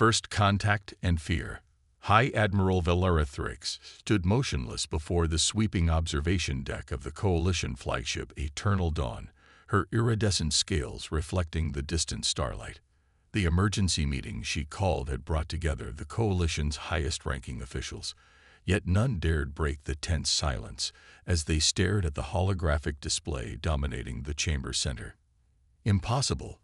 First contact and fear. High Admiral Valara Thrix stood motionless before the sweeping observation deck of the Coalition flagship Eternal Dawn, her iridescent scales reflecting the distant starlight. The emergency meeting she called had brought together the Coalition's highest-ranking officials, yet none dared break the tense silence as they stared at the holographic display dominating the chamber center. "Impossible,"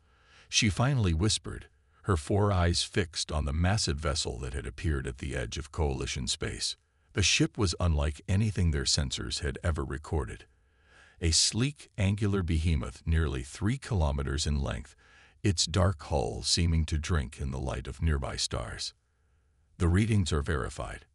she finally whispered, her four eyes fixed on the massive vessel that had appeared at the edge of Coalition space. The ship was unlike anything their sensors had ever recorded. A sleek, angular behemoth nearly 3 kilometers in length, its dark hull seeming to drink in the light of nearby stars. "The readings are verified,"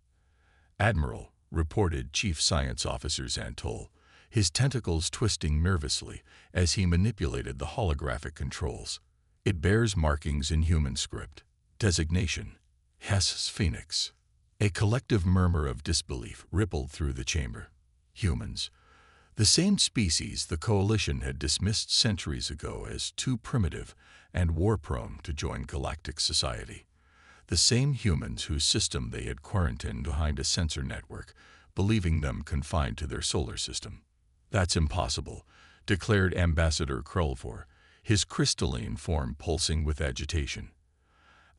Admiral, reported Chief Science Officer Xantol, his tentacles twisting nervously as he manipulated the holographic controls. "It bears markings in human script. Designation: Hess Phoenix." A collective murmur of disbelief rippled through the chamber. Humans, the same species the Coalition had dismissed centuries ago as too primitive and war-prone to join galactic society. The same humans whose system they had quarantined behind a sensor network, believing them confined to their solar system. "That's impossible," declared Ambassador Krulfor, his crystalline form pulsing with agitation.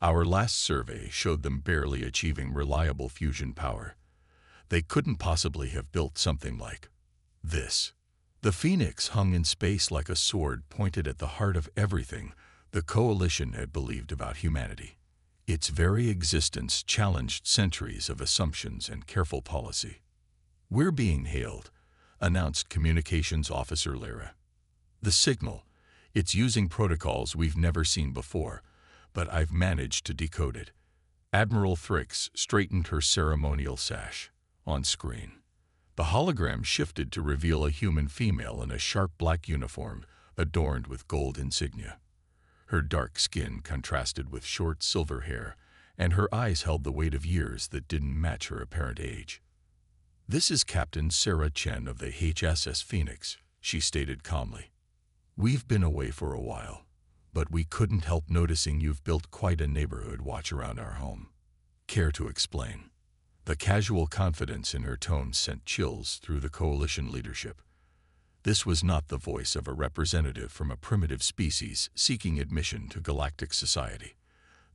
"Our last survey showed them barely achieving reliable fusion power. They couldn't possibly have built something like this." The Phoenix hung in space like a sword pointed at the heart of everything the Coalition had believed about humanity. Its very existence challenged centuries of assumptions and careful policy. "We're being hailed," announced Communications Officer Lyra. "The signal. It's using protocols we've never seen before, but I've managed to decode it." Admiral Thrix straightened her ceremonial sash. On screen, the hologram shifted to reveal a human female in a sharp black uniform adorned with gold insignia. Her dark skin contrasted with short silver hair, and her eyes held the weight of years that didn't match her apparent age. "This is Captain Sarah Chen of the HSS Phoenix," she stated calmly. "We've been away for a while, but we couldn't help noticing you've built quite a neighborhood watch around our home. Care to explain?" The casual confidence in her tone sent chills through the Coalition leadership. This was not the voice of a representative from a primitive species seeking admission to galactic society.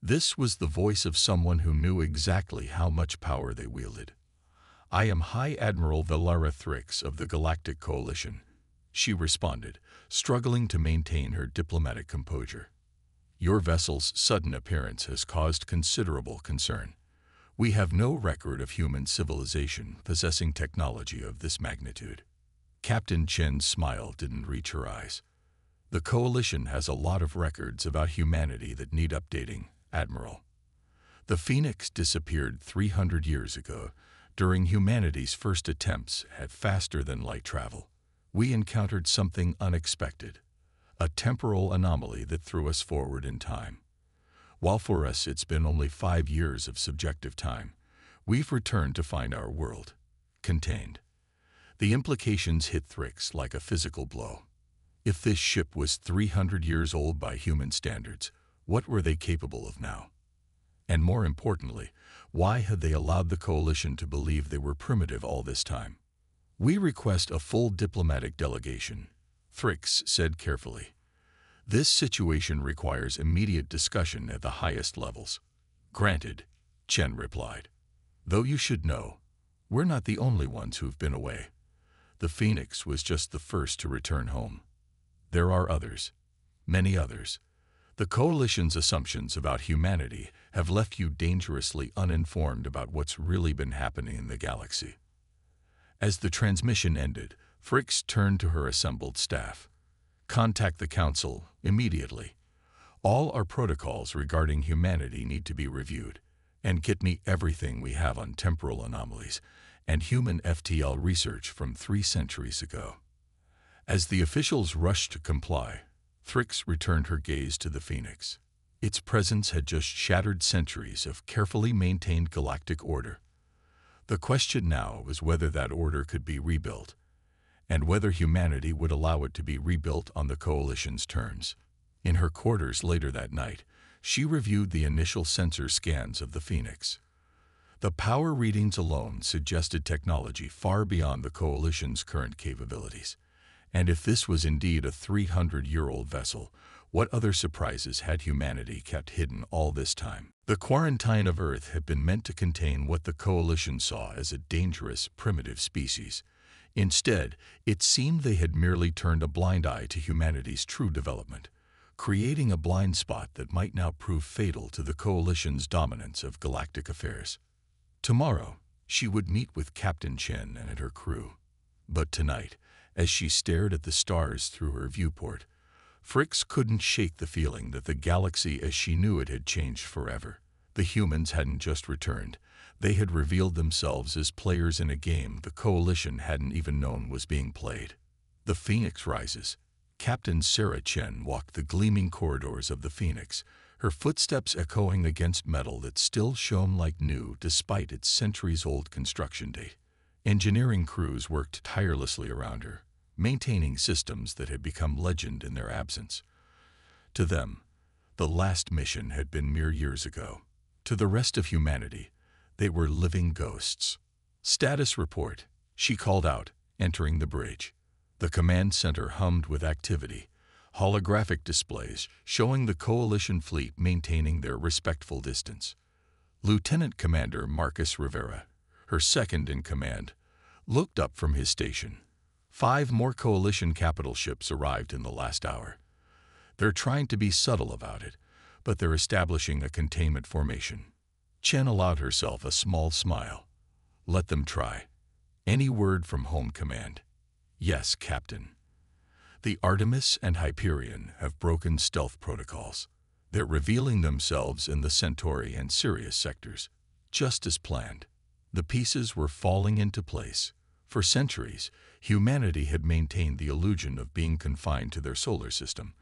This was the voice of someone who knew exactly how much power they wielded. "I am High Admiral Valara Thrix of the Galactic Coalition," she responded, struggling to maintain her diplomatic composure. "Your vessel's sudden appearance has caused considerable concern. We have no record of human civilization possessing technology of this magnitude." Captain Chen's smile didn't reach her eyes. "The Coalition has a lot of records about humanity that need updating, Admiral. The Phoenix disappeared 300 years ago, during humanity's first attempts at faster-than-light travel. We encountered something unexpected, a temporal anomaly that threw us forward in time. While for us it's been only 5 years of subjective time, we've returned to find our world contained." The implications hit Thrix like a physical blow. If this ship was 300 years old by human standards, what were they capable of now? And more importantly, why had they allowed the Coalition to believe they were primitive all this time? "We request a full diplomatic delegation," Thrix said carefully. "This situation requires immediate discussion at the highest levels." "Granted," Chen replied. "Though you should know, we're not the only ones who've been away. The Phoenix was just the first to return home. There are others, many others. The Coalition's assumptions about humanity have left you dangerously uninformed about what's really been happening in the galaxy." As the transmission ended, Thrix turned to her assembled staff. "Contact the Council immediately. All our protocols regarding humanity need to be reviewed, and get me everything we have on temporal anomalies and human FTL research from 3 centuries ago." As the officials rushed to comply, Thrix returned her gaze to the Phoenix. Its presence had just shattered centuries of carefully maintained galactic order. The question now was whether that order could be rebuilt, and whether humanity would allow it to be rebuilt on the Coalition's terms. In her quarters later that night, She reviewed the initial sensor scans of the Phoenix. The power readings alone suggested technology far beyond the Coalition's current capabilities. And if this was indeed a 300-year-old vessel, what other surprises had humanity kept hidden all this time? The quarantine of Earth had been meant to contain what the Coalition saw as a dangerous, primitive species. Instead, it seemed they had merely turned a blind eye to humanity's true development, creating a blind spot that might now prove fatal to the Coalition's dominance of galactic affairs. Tomorrow, she would meet with Captain Chen and her crew. But tonight, as she stared at the stars through her viewport, Fricks couldn't shake the feeling that the galaxy as she knew it had changed forever. The humans hadn't just returned. They had revealed themselves as players in a game the Coalition hadn't even known was being played. The Phoenix rises. Captain Sarah Chen walked the gleaming corridors of the Phoenix, her footsteps echoing against metal that still shone like new despite its centuries-old construction date. Engineering crews worked tirelessly around her, maintaining systems that had become legend in their absence. To them, the last mission had been mere years ago. To the rest of humanity, they were living ghosts. "Status report," she called out, entering the bridge. The command center hummed with activity, holographic displays showing the Coalition fleet maintaining their respectful distance. Lieutenant Commander Marcus Rivera, her second in command, looked up from his station. 5 more Coalition capital ships arrived in the last hour. They're trying to be subtle about it, but they're establishing a containment formation. Chen allowed herself a small smile. Let them try. Any word from Home Command? Yes, Captain. The Artemis and Hyperion have broken stealth protocols. They're revealing themselves in the Centauri and Sirius sectors, just as planned. The pieces were falling into place. For centuries, humanity had maintained the illusion of being confined to their solar system,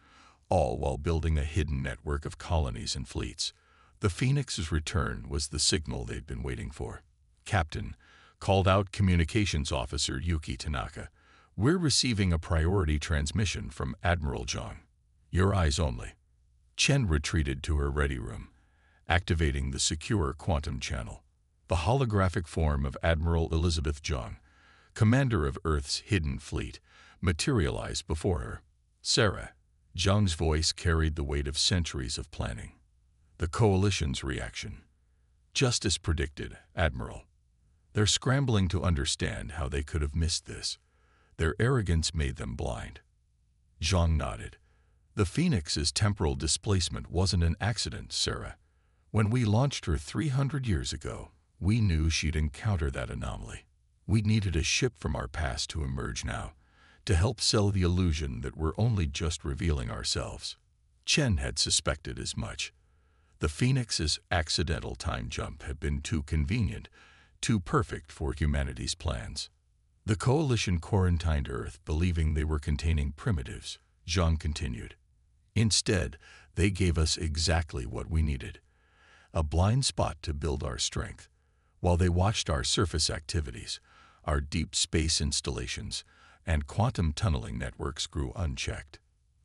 all while building a hidden network of colonies and fleets. The Phoenix's return was the signal they'd been waiting for. "Captain," called out Communications Officer Yuki Tanaka, "we're receiving a priority transmission from Admiral Zhang. Your eyes only." Chen retreated to her ready room, activating the secure quantum channel. The holographic form of Admiral Elizabeth Zhang, commander of Earth's hidden fleet, materialized before her. "Sarah." Zhang's voice carried the weight of centuries of planning. The Coalition's reaction. "Just as predicted, Admiral. They're scrambling to understand how they could have missed this. Their arrogance made them blind." Zhang nodded. "The Phoenix's temporal displacement wasn't an accident, Sarah. When we launched her 300 years ago, we knew she'd encounter that anomaly. We needed a ship from our past to emerge now, to help sell the illusion that we're only just revealing ourselves." Chen had suspected as much. The Phoenix's accidental time jump had been too convenient, too perfect for humanity's plans. "The Coalition quarantined Earth believing they were containing primitives," Zhang continued. "Instead, they gave us exactly what we needed. A blind spot to build our strength. While they watched our surface activities, our deep space installations, and quantum tunneling networks grew unchecked.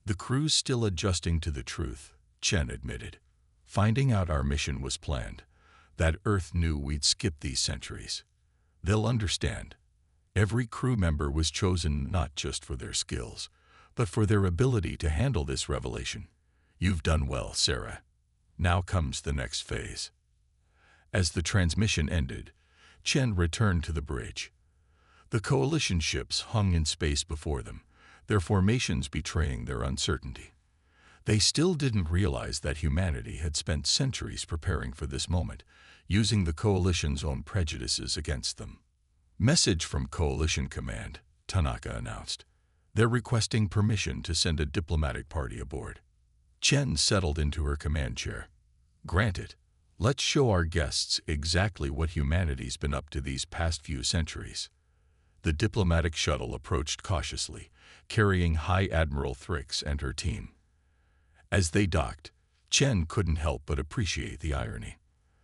The crew's still adjusting to the truth," Chen admitted. "Finding out our mission was planned, that Earth knew we'd skip these centuries. They'll understand. Every crew member was chosen not just for their skills, but for their ability to handle this revelation. You've done well, Sarah. Now comes the next phase." As the transmission ended, Chen returned to the bridge. The Coalition ships hung in space before them, their formations betraying their uncertainty. They still didn't realize that humanity had spent centuries preparing for this moment, using the Coalition's own prejudices against them. "Message from Coalition Command," Tanaka announced. "They're requesting permission to send a diplomatic party aboard." Chen settled into her command chair. "Granted. Let's show our guests exactly what humanity's been up to these past few centuries." The diplomatic shuttle approached cautiously, carrying High Admiral Thrix and her team. As they docked, Chen couldn't help but appreciate the irony.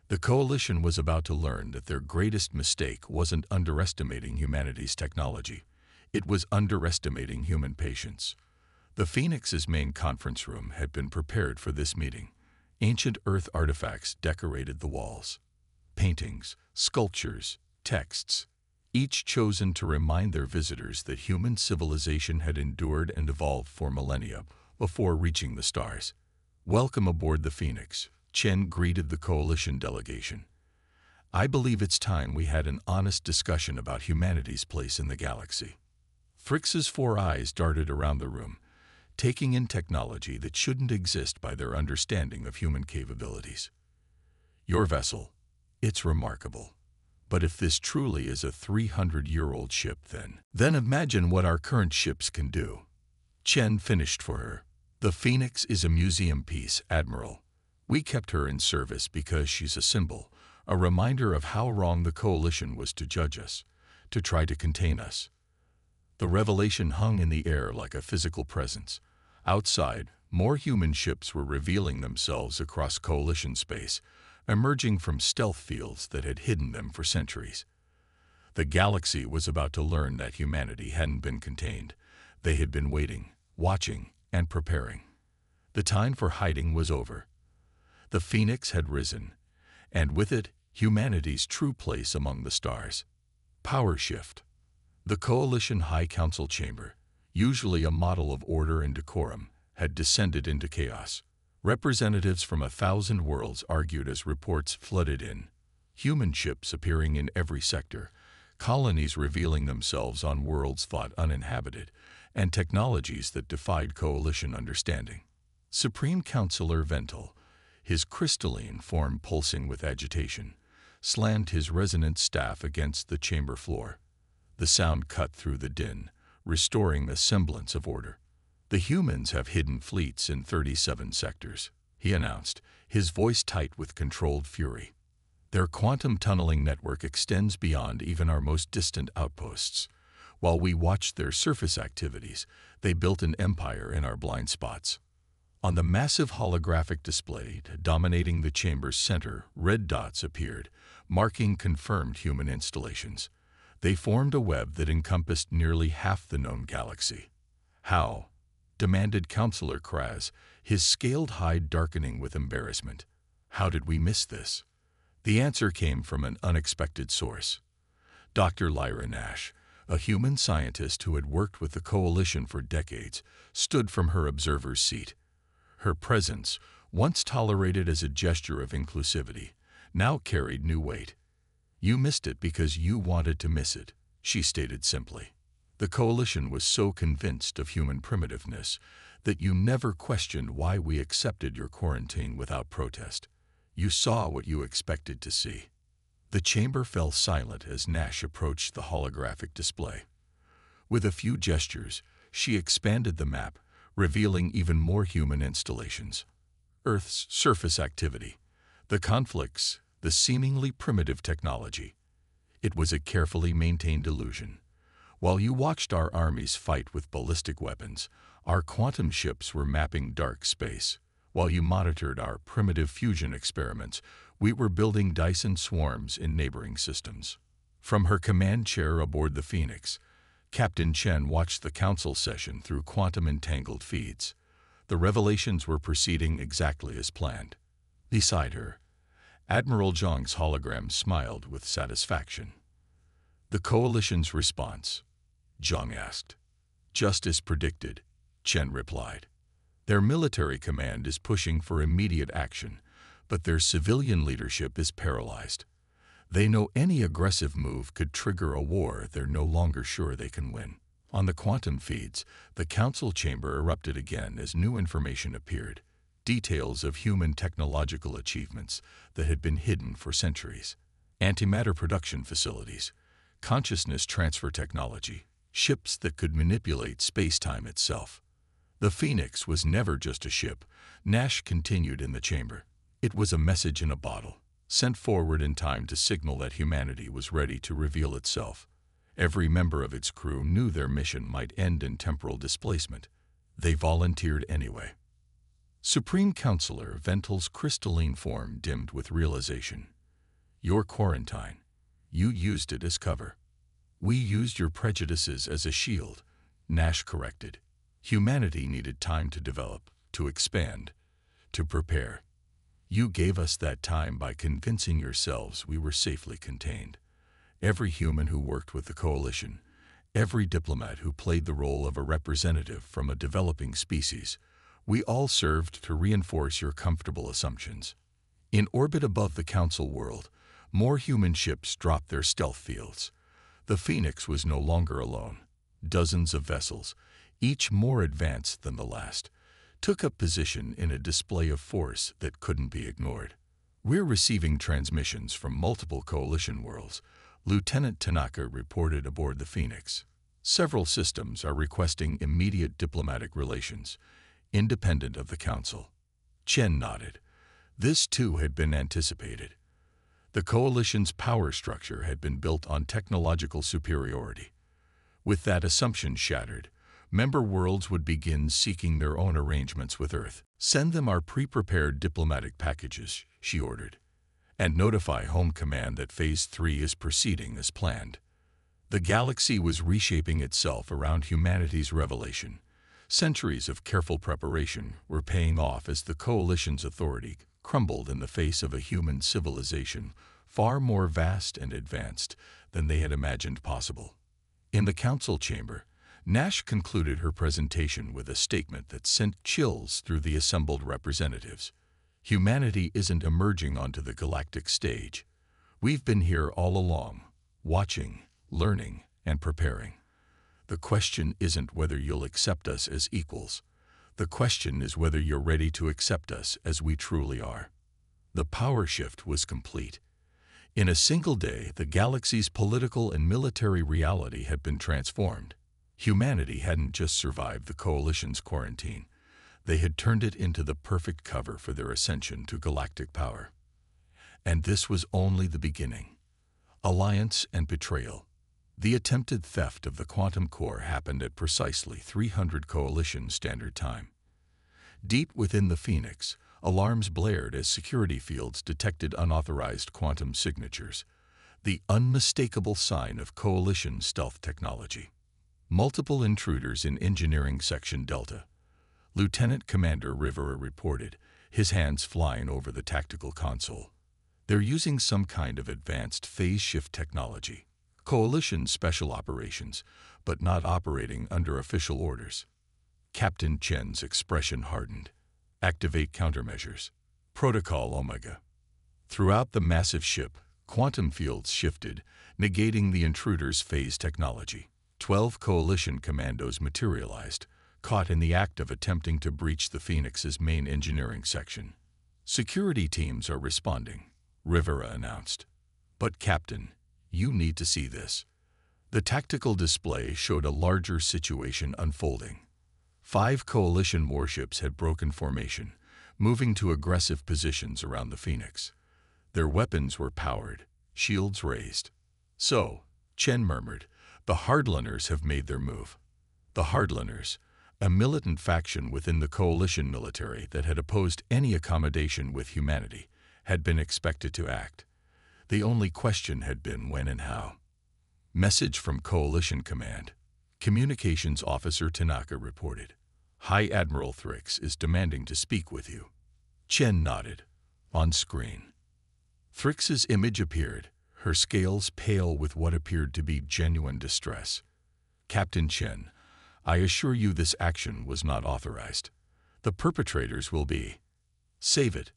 The Coalition was about to learn that their greatest mistake wasn't underestimating humanity's technology. It was underestimating human patience. The Phoenix's main conference room had been prepared for this meeting. Ancient Earth artifacts decorated the walls. Paintings, sculptures, texts, each chosen to remind their visitors that human civilization had endured and evolved for millennia before reaching the stars. "Welcome aboard the Phoenix," Chen greeted the Coalition delegation. "I believe it's time we had an honest discussion about humanity's place in the galaxy." Thrix's 4 eyes darted around the room, taking in technology that shouldn't exist by their understanding of human capabilities. "Your vessel, it's remarkable. But if this truly is a 300-year-old ship, then imagine what our current ships can do." Chen finished for her. "The Phoenix is a museum piece, Admiral. We kept her in service because she's a symbol, a reminder of how wrong the Coalition was to judge us, to try to contain us." The revelation hung in the air like a physical presence. Outside, more human ships were revealing themselves across Coalition space, emerging from stealth fields that had hidden them for centuries. The galaxy was about to learn that humanity hadn't been contained. They had been waiting, watching, and preparing. The time for hiding was over. The Phoenix had risen, and with it, humanity's true place among the stars. Power shift. The Coalition High Council chamber, usually a model of order and decorum, had descended into chaos. Representatives from 1,000 worlds argued as reports flooded in. Human ships appearing in every sector, colonies revealing themselves on worlds thought uninhabited, and technologies that defied Coalition understanding. Supreme Counselor Vental, his crystalline form pulsing with agitation, slammed his resonant staff against the chamber floor. The sound cut through the din, restoring the semblance of order. "The humans have hidden fleets in 37 sectors," he announced, his voice tight with controlled fury. "Their quantum tunneling network extends beyond even our most distant outposts. While we watched their surface activities, they built an empire in our blind spots." On the massive holographic display dominating the chamber's center, red dots appeared, marking confirmed human installations. They formed a web that encompassed nearly half the known galaxy. "How?" demanded Counselor Kraz, his scaled hide darkening with embarrassment. "How did we miss this?" The answer came from an unexpected source. Dr. Lyra Nash, a human scientist who had worked with the Coalition for decades, stood from her observer's seat. Her presence, once tolerated as a gesture of inclusivity, now carried new weight. "You missed it because you wanted to miss it," she stated simply. "The Coalition was so convinced of human primitiveness that you never questioned why we accepted your quarantine without protest. You saw what you expected to see." The chamber fell silent as Nash approached the holographic display. With a few gestures, she expanded the map, revealing even more human installations. Earth's surface activity, the conflicts, the seemingly primitive technology. It was a carefully maintained illusion. While you watched our armies fight with ballistic weapons, our quantum ships were mapping dark space. While you monitored our primitive fusion experiments, we were building Dyson swarms in neighboring systems. From her command chair aboard the Phoenix, Captain Chen watched the council session through quantum-entangled feeds. The revelations were proceeding exactly as planned. Beside her, Admiral Zhang's hologram smiled with satisfaction. "The Coalition's response?" Zhang asked. "Just as predicted," Chen replied. "Their military command is pushing for immediate action, but their civilian leadership is paralyzed. They know any aggressive move could trigger a war they're no longer sure they can win." On the quantum feeds, the council chamber erupted again as new information appeared. Details of human technological achievements that had been hidden for centuries. Antimatter production facilities, consciousness transfer technology, ships that could manipulate space-time itself. The Phoenix was never just a ship, Nash continued in the chamber. It was a message in a bottle, sent forward in time to signal that humanity was ready to reveal itself. Every member of its crew knew their mission might end in temporal displacement. They volunteered anyway. Supreme Counselor Vental's crystalline form dimmed with realization. "Your quarantine. You used it as cover." "We used your prejudices as a shield," Nash corrected. "Humanity needed time to develop, to expand, to prepare." You gave us that time by convincing yourselves we were safely contained. Every human who worked with the Coalition, every diplomat who played the role of a representative from a developing species, we all served to reinforce your comfortable assumptions. In orbit above the Council world, more human ships dropped their stealth fields. The Phoenix was no longer alone. Dozens of vessels, each more advanced than the last, took up position in a display of force that couldn't be ignored. "We're receiving transmissions from multiple Coalition worlds," Lieutenant Tanaka reported aboard the Phoenix. "Several systems are requesting immediate diplomatic relations, independent of the Council." Chen nodded. This too had been anticipated. The Coalition's power structure had been built on technological superiority. With that assumption shattered, member worlds would begin seeking their own arrangements with Earth. "Send them our pre-prepared diplomatic packages," she ordered, "and notify Home Command that Phase 3 is proceeding as planned." The galaxy was reshaping itself around humanity's revelation. Centuries of careful preparation were paying off as the Coalition's authority crumbled in the face of a human civilization far more vast and advanced than they had imagined possible. In the Council chamber, Nash concluded her presentation with a statement that sent chills through the assembled representatives. "Humanity isn't emerging onto the galactic stage. We've been here all along, watching, learning, and preparing. The question isn't whether you'll accept us as equals. The question is whether you're ready to accept us as we truly are." The power shift was complete. In a single day, the galaxy's political and military reality had been transformed. Humanity hadn't just survived the Coalition's quarantine. They had turned it into the perfect cover for their ascension to galactic power. And this was only the beginning. Alliance and betrayal. The attempted theft of the quantum core happened at precisely 300 Coalition Standard Time. Deep within the Phoenix, alarms blared as security fields detected unauthorized quantum signatures, the unmistakable sign of Coalition stealth technology. Multiple intruders in Engineering Section Delta. Lieutenant Commander Rivera reported, his hands flying over the tactical console. "They're using some kind of advanced phase shift technology. Coalition special operations, but not operating under official orders." Captain Chen's expression hardened. "Activate countermeasures. Protocol Omega." Throughout the massive ship, quantum fields shifted, negating the intruder's phase technology. 12 Coalition commandos materialized, caught in the act of attempting to breach the Phoenix's main engineering section. "Security teams are responding," Rivera announced. "But Captain, you need to see this." The tactical display showed a larger situation unfolding. 5 Coalition warships had broken formation, moving to aggressive positions around the Phoenix. Their weapons were powered, shields raised. "So," Chen murmured, "the Hardliners have made their move." The Hardliners, a militant faction within the Coalition military that had opposed any accommodation with humanity, had been expected to act. The only question had been when and how. Message from Coalition Command. Communications Officer Tanaka reported. "High Admiral Thrix is demanding to speak with you." Chen nodded. On screen, Thrix's image appeared, her scales pale with what appeared to be genuine distress. "Captain Chen, I assure you this action was not authorized. The perpetrators will be—" "Save it,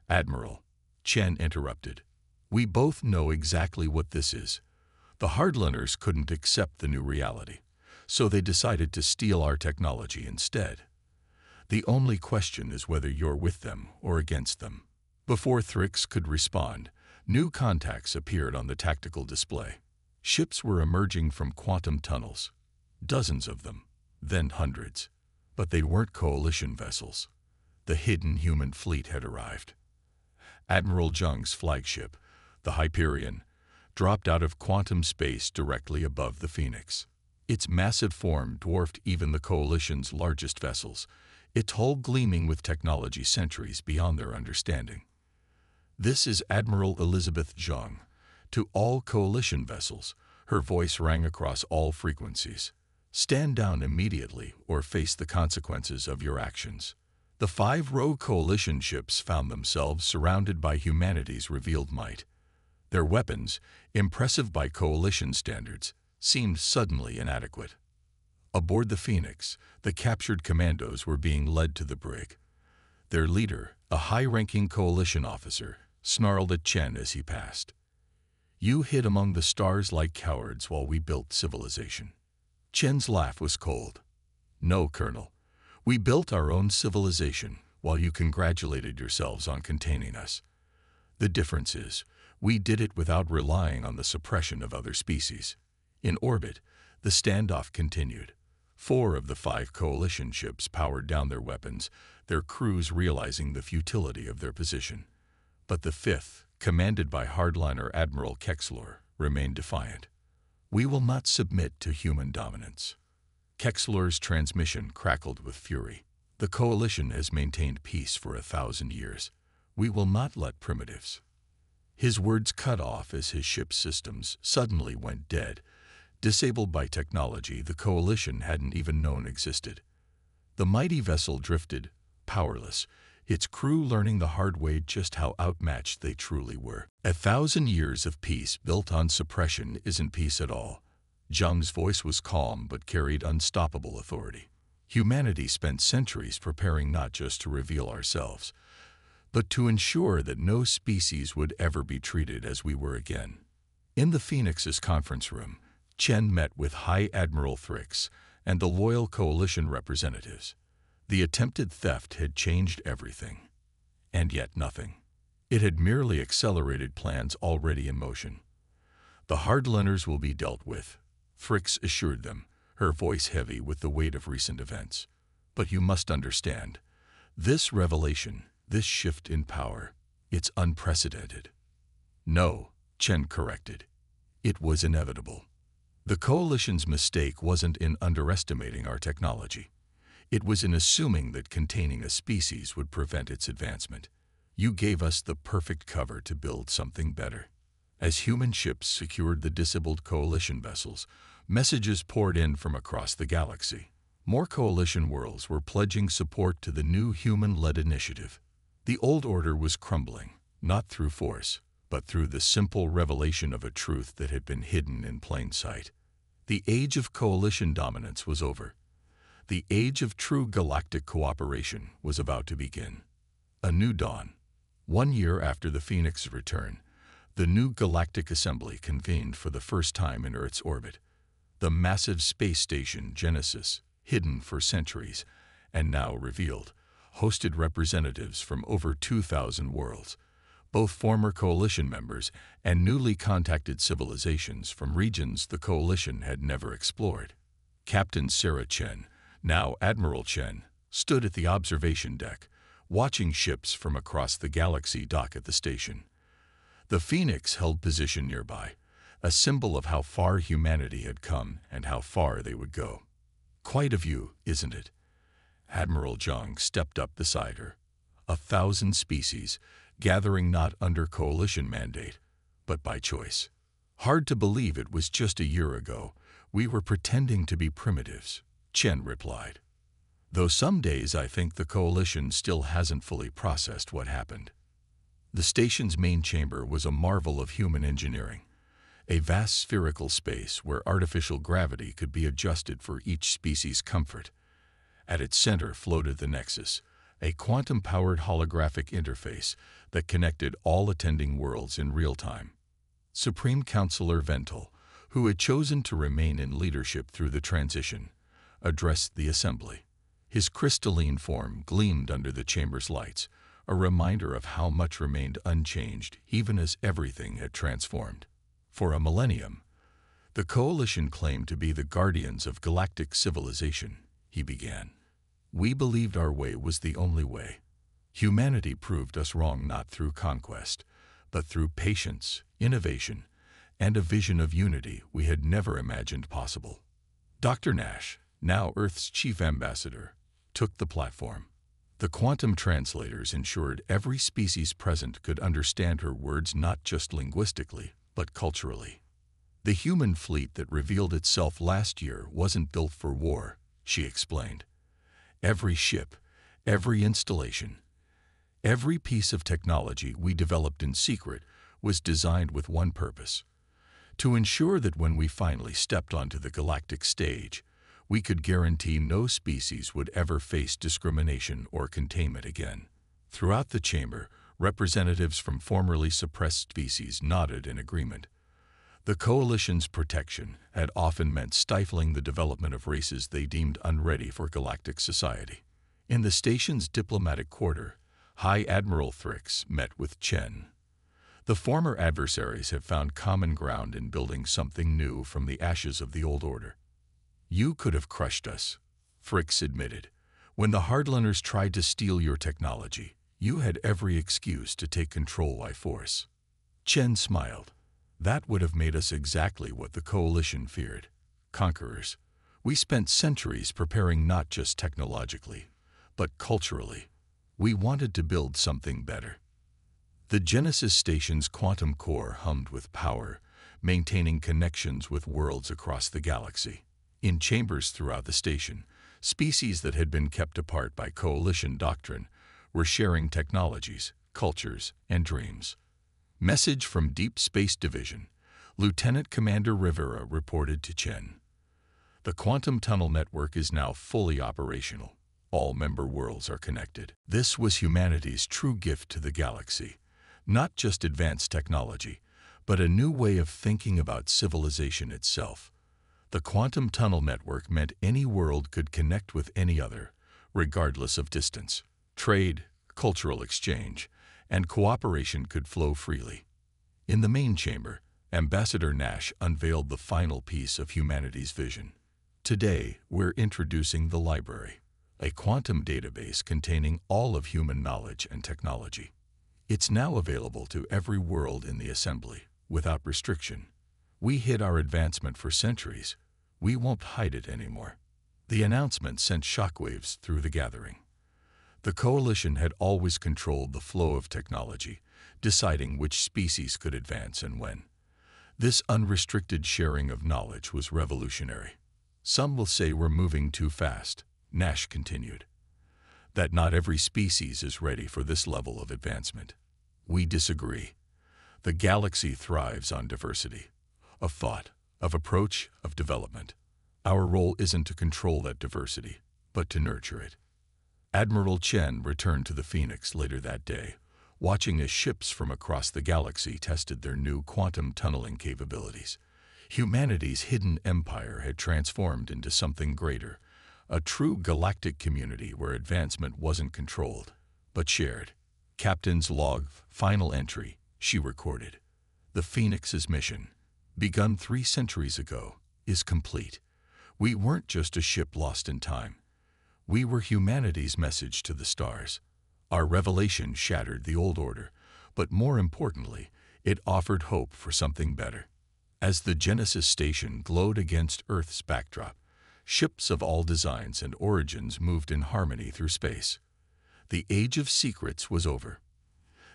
Admiral," Chen interrupted. "We both know exactly what this is. The Hardliners couldn't accept the new reality, so they decided to steal our technology instead. The only question is whether you're with them or against them." Before Thrix could respond, new contacts appeared on the tactical display. Ships were emerging from quantum tunnels. Dozens of them, then hundreds. But they weren't Coalition vessels. The hidden human fleet had arrived. Admiral Zheng's flagship, the Hyperion, dropped out of quantum space directly above the Phoenix. Its massive form dwarfed even the Coalition's largest vessels, its hull gleaming with technology centuries beyond their understanding. "This is Admiral Elizabeth Zheng. To all Coalition vessels," her voice rang across all frequencies. "Stand down immediately or face the consequences of your actions." The 5 rogue coalition ships found themselves surrounded by humanity's revealed might. Their weapons, impressive by coalition standards, seemed suddenly inadequate. Aboard the Phoenix, the captured commandos were being led to the brig. Their leader, a high-ranking coalition officer, snarled at Chen as he passed. "You hid among the stars like cowards while we built civilization." Chen's laugh was cold. "No, Colonel. We built our own civilization while you congratulated yourselves on containing us. The difference is, we did it without relying on the suppression of other species." In orbit, the standoff continued. 4 of the 5 coalition ships powered down their weapons, their crews realizing the futility of their position. But the 5th, commanded by hardliner Admiral Kexler, remained defiant. "We will not submit to human dominance." Kexler's transmission crackled with fury. "The Coalition has maintained peace for 1,000 years. We will not let primitives." His words cut off as his ship's systems suddenly went dead, disabled by technology the Coalition hadn't even known existed. The mighty vessel drifted, powerless, its crew learning the hard way just how outmatched they truly were. 1,000 years of peace built on suppression isn't peace at all. Zhang's voice was calm but carried unstoppable authority. Humanity spent centuries preparing not just to reveal ourselves, but to ensure that no species would ever be treated as we were again. In the Phoenix's conference room, Chen met with High Admiral Thrix and the loyal coalition representatives. The attempted theft had changed everything. And yet nothing. It had merely accelerated plans already in motion. "The hardliners will be dealt with," Thrix assured them, her voice heavy with the weight of recent events. "But you must understand, this revelation, this shift in power, it's unprecedented." "No," Chen corrected. "It was inevitable. The Coalition's mistake wasn't in underestimating our technology. It was in assuming that containing a species would prevent its advancement. You gave us the perfect cover to build something better." As human ships secured the disabled Coalition vessels, messages poured in from across the galaxy. More Coalition worlds were pledging support to the new human-led initiative. The old order was crumbling, not through force, but through the simple revelation of a truth that had been hidden in plain sight. The age of Coalition dominance was over. The age of true galactic cooperation was about to begin. A new dawn. 1 year after the Phoenix's return, the new Galactic Assembly convened for the first time in Earth's orbit. The massive space station Genesis, hidden for centuries, and now revealed, hosted representatives from over 2,000 worlds, both former Coalition members and newly contacted civilizations from regions the Coalition had never explored. Captain Sarah Chen, now Admiral Chen, stood at the observation deck, watching ships from across the galaxy dock at the station. The Phoenix held position nearby, a symbol of how far humanity had come and how far they would go. "Quite a view, isn't it?" Admiral Zhang stepped up beside her. 1,000 species, gathering not under Coalition mandate, but by choice. "Hard to believe it was just a year ago. We were pretending to be primitives," Chen replied. "Though some days I think the Coalition still hasn't fully processed what happened." The station's main chamber was a marvel of human engineering, a vast spherical space where artificial gravity could be adjusted for each species' comfort. At its center floated the Nexus, a quantum-powered holographic interface that connected all attending worlds in real time. Supreme Counselor Vental, who had chosen to remain in leadership through the transition, addressed the assembly. His crystalline form gleamed under the chamber's lights, a reminder of how much remained unchanged even as everything had transformed. For a millennium, the Coalition claimed to be the guardians of galactic civilization, he began. "We believed our way was the only way. Humanity proved us wrong not through conquest, but through patience, innovation, and a vision of unity we had never imagined possible." Dr. Nash, now Earth's chief ambassador, took the platform. The quantum translators ensured every species present could understand her words not just linguistically, but culturally. "The human fleet that revealed itself last year wasn't built for war," she explained. "Every ship, Every installation, every piece of technology we developed in secret was designed with one purpose: to ensure that when we finally stepped onto the galactic stage, we could guarantee no species would ever face discrimination or containment again. Throughout the chamber, representatives from formerly suppressed species nodded in agreement. The Coalition's protection had often meant stifling the development of races they deemed unready for galactic society. In the station's diplomatic quarter, High Admiral Thrix met with Chen. The former adversaries have found common ground in building something new from the ashes of the old order. "You could have crushed us," Thrix admitted. "When the hardliners tried to steal your technology, you had every excuse to take control by force." Chen smiled. "That would have made us exactly what the Coalition feared: conquerors. We spent centuries preparing not just technologically, but culturally. We wanted to build something better." The Genesis station's quantum core hummed with power, maintaining connections with worlds across the galaxy. In chambers throughout the station, species that had been kept apart by Coalition doctrine were sharing technologies, cultures, and dreams. Message from Deep Space Division. Lieutenant Commander Rivera reported to Chen. "The quantum tunnel network is now fully operational. All member worlds are connected." This was humanity's true gift to the galaxy. Not just advanced technology, but a new way of thinking about civilization itself. The quantum tunnel network meant any world could connect with any other, regardless of distance. Trade, cultural exchange, and cooperation could flow freely. In the main chamber, Ambassador Nash unveiled the final piece of humanity's vision. "Today, we're introducing the library, a quantum database containing all of human knowledge and technology. It's now available to every world in the assembly, without restriction. We hid our advancement for centuries. We won't hide it anymore." The announcement sent shockwaves through the gathering. The Coalition had always controlled the flow of technology, deciding which species could advance and when. This unrestricted sharing of knowledge was revolutionary. "Some will say we're moving too fast," Nash continued. "That not every species is ready for this level of advancement. We disagree. The galaxy thrives on diversity, of thought, of approach, of development. Our role isn't to control that diversity, but to nurture it." Admiral Chen returned to the Phoenix later that day, watching as ships from across the galaxy tested their new quantum tunneling capabilities. Humanity's hidden empire had transformed into something greater, a true galactic community where advancement wasn't controlled, but shared. "Captain's log, final entry," she recorded. "The Phoenix's mission, begun 3 centuries ago, is complete. We weren't just a ship lost in time. We were humanity's message to the stars. Our revelation shattered the old order, but more importantly, it offered hope for something better." As the Genesis station glowed against Earth's backdrop, ships of all designs and origins moved in harmony through space. The age of secrets was over.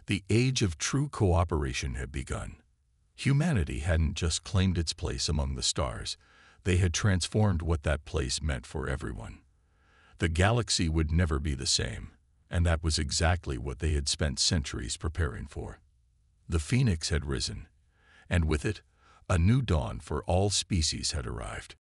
The age of true cooperation had begun. Humanity hadn't just claimed its place among the stars, they had transformed what that place meant for everyone. The galaxy would never be the same, and that was exactly what they had spent centuries preparing for. The Phoenix had risen, and with it, a new dawn for all species had arrived.